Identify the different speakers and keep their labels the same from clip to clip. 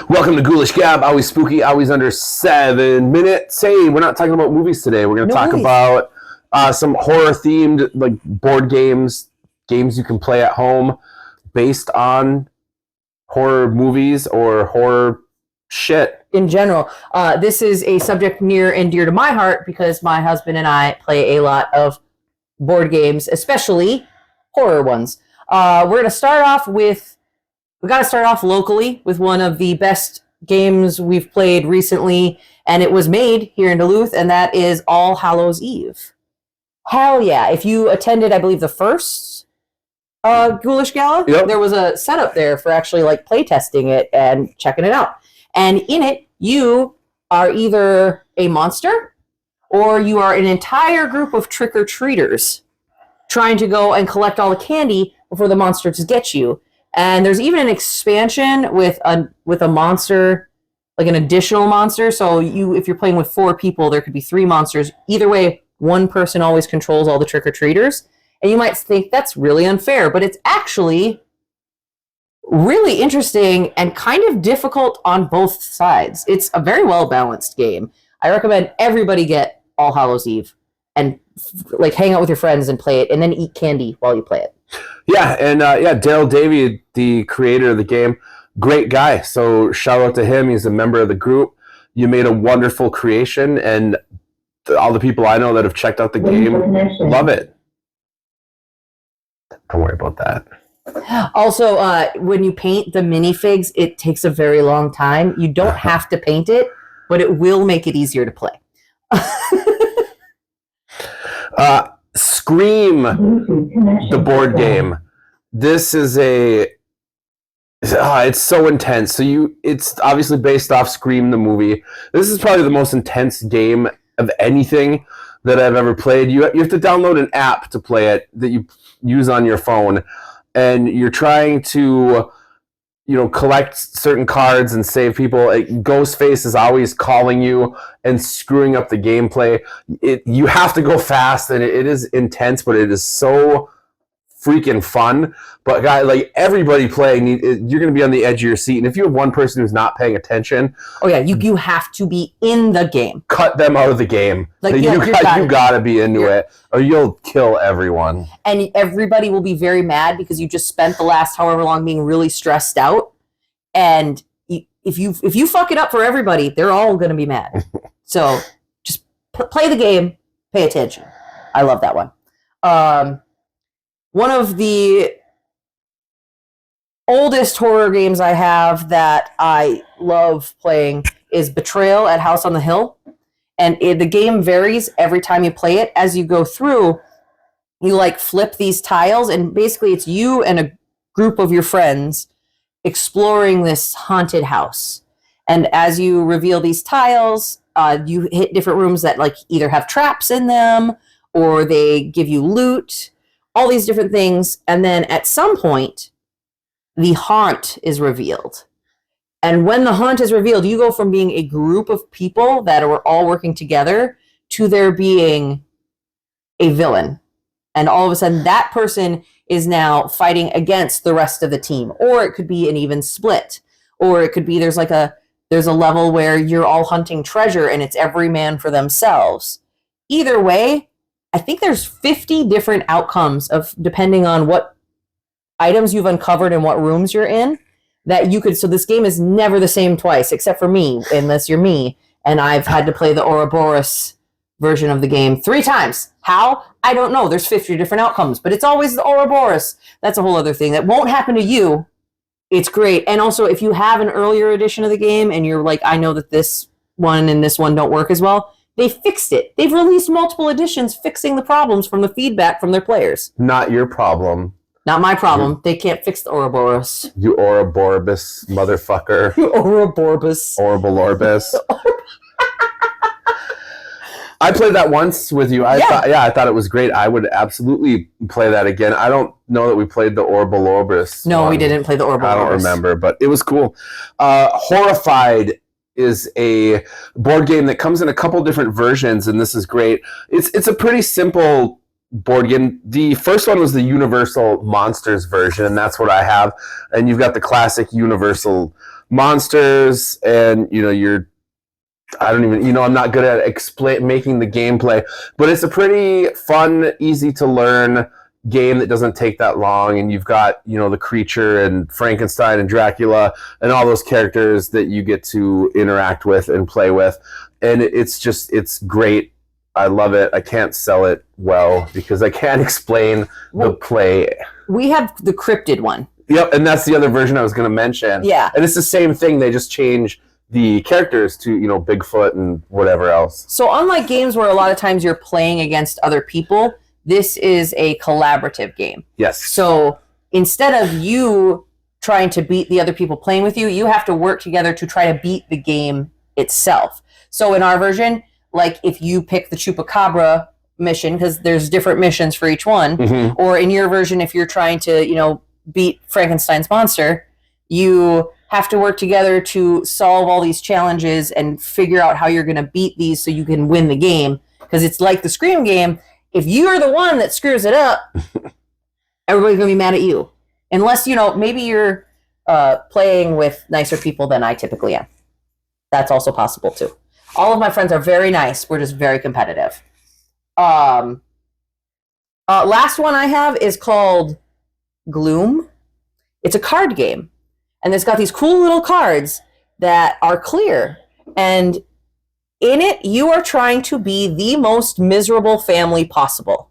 Speaker 1: Welcome to Ghoulish Gab, always spooky, always under 7 minutes. Hey, we're not talking about movies today. We're going to talk about some horror-themed like board games you can play at home based on horror movies or horror shit.
Speaker 2: In general, this is a subject near and dear to my heart because my husband and I play a lot of board games, especially horror ones. We're going to start off with... We got to start off locally with one of the best games we've played recently, and it was made here in Duluth, and that is All Hallows Eve. Hell yeah. If you attended, I believe, the first Ghoulish Gala, There was a setup there for actually like play testing it and checking it out. And in it, you are either a monster or you are an entire group of trick-or-treaters trying to go and collect all the candy before the monsters get you. And there's even an expansion with a monster, like an additional monster. So if you're playing with 4 people, there could be 3 monsters. Either way, one person always controls all the trick-or-treaters. And you might think that's really unfair, but it's actually really interesting and kind of difficult on both sides. It's a very well-balanced game. I recommend everybody get All Hallows Eve and like hang out with your friends and play it, and then eat candy while you play it.
Speaker 1: Yeah, and Daryl Davey, the creator of the game, great guy. So shout out to him. He's a member of the group. You made a wonderful creation, and all the people I know that have checked out the game love it. Don't worry about that.
Speaker 2: Also, when you paint the minifigs, it takes a very long time. You don't have to paint it, but it will make it easier to play. Scream,
Speaker 1: the board game. This is it's so intense. So it's obviously based off Scream the movie. This is probably the most intense game of anything that I've ever played. You have to download an app to play it that you use on your phone, and you're trying to collect certain cards and save people. Ghostface is always calling you and screwing up the gameplay. You have to go fast, and it is intense, but it is so freaking fun. But guys, like everybody playing, you're going to be on the edge of your seat. And if you have one person who's not paying attention, you have to be in the game. Cut them out of the game. You got to be into it, or you'll kill everyone. And
Speaker 2: everybody will be very mad because you just spent the last however long being really stressed out. And if you fuck it up for everybody, they're all going to be mad. So just play the game, pay attention. I love that one. One of the oldest horror games I have that I love playing is Betrayal at House on the Hill. And the game varies every time you play it. As you go through, you flip these tiles, and basically it's you and a group of your friends exploring this haunted house. And as you reveal these tiles, you hit different rooms that either have traps in them or they give you loot, all these different things. And then at some point, the haunt is revealed. And when the haunt is revealed, you go from being a group of people that are all working together to there being a villain. And all of a sudden, that person is now fighting against the rest of the team. Or it could be an even split. Or it could be there's a level where you're all hunting treasure and it's every man for themselves. Either way, I think there's 50 different outcomes depending on what items you've uncovered and what rooms you're in that you could. So this game is never the same twice, except for me, unless you're me. And I've had to play the Ouroboros version of the game 3 times. How? I don't know. There's 50 different outcomes, but it's always the Ouroboros. That's a whole other thing that won't happen to you. It's great. And also, if you have an earlier edition of the game and you're like, I know that this one and this one don't work as well, they fixed it. They've released multiple editions fixing the problems from the feedback from their players.
Speaker 1: Not your problem.
Speaker 2: Not my problem. They can't fix the Ouroboros.
Speaker 1: You Ouroboros motherfucker.
Speaker 2: You Ouroboros.
Speaker 1: Ouroboros. I played that once with you. I thought it was great. I would absolutely play that again. I don't know that we played the Ouroboros.
Speaker 2: No, we didn't play the Ouroboros.
Speaker 1: I don't remember, but it was cool. Horrified is a board game that comes in a couple different versions, and this is great. It's a pretty simple board game. The first one was the Universal Monsters version, and that's what I have. And you've got the classic Universal monsters, and I don't even, I'm not good at making the gameplay, but it's a pretty fun, easy to learn game that doesn't take that long. And you've got, the creature and Frankenstein and Dracula and all those characters that you get to interact with and play with. And it's great. I love it. I can't sell it well because I can't explain the play.
Speaker 2: We have the cryptid one.
Speaker 1: Yep, and that's the other version I was going to mention.
Speaker 2: Yeah.
Speaker 1: And it's the same thing. They just change the characters to, Bigfoot and whatever else.
Speaker 2: So unlike games where a lot of times you're playing against other people, this is a collaborative game.
Speaker 1: Yes.
Speaker 2: So instead of you trying to beat the other people playing with you, you have to work together to try to beat the game itself. So in our version, like if you pick the Chupacabra mission, because there's different missions for each one, or in your version, if you're trying to, beat Frankenstein's monster, you have to work together to solve all these challenges and figure out how you're going to beat these so you can win the game. Because it's like the Scream game. If you're the one that screws it up, everybody's going to be mad at you. Unless, maybe you're playing with nicer people than I typically am. That's also possible, too. All of my friends are very nice. We're just very competitive. Last one I have is called Gloom. It's a card game. And it's got these cool little cards that are clear. And in it, you are trying to be the most miserable family possible.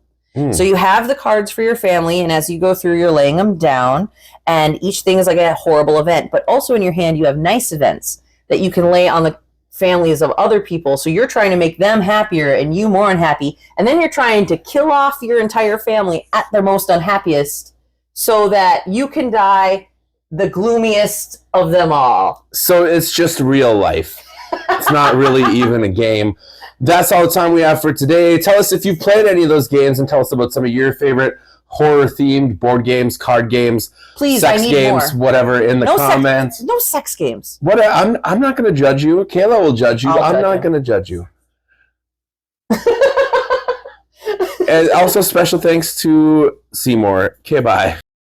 Speaker 2: So you have the cards for your family, and as you go through, you're laying them down, and each thing is like a horrible event. But also in your hand, you have nice events that you can lay on the families of other people. So you're trying to make them happier and you more unhappy. And then you're trying to kill off your entire family at their most unhappiest so that you can die the gloomiest of them all.
Speaker 1: So it's just real life. It's not really even a game. That's all the time we have for today. Tell us if you've played any of those games and tell us about some of your favorite horror-themed board games, card games,
Speaker 2: Please,
Speaker 1: sex
Speaker 2: I need
Speaker 1: games,
Speaker 2: more.
Speaker 1: whatever, in the comments.
Speaker 2: No sex games.
Speaker 1: What? I'm not going to judge you. Kayla will judge you. I'm not going to judge you. And also special thanks to Seymour. Okay, bye.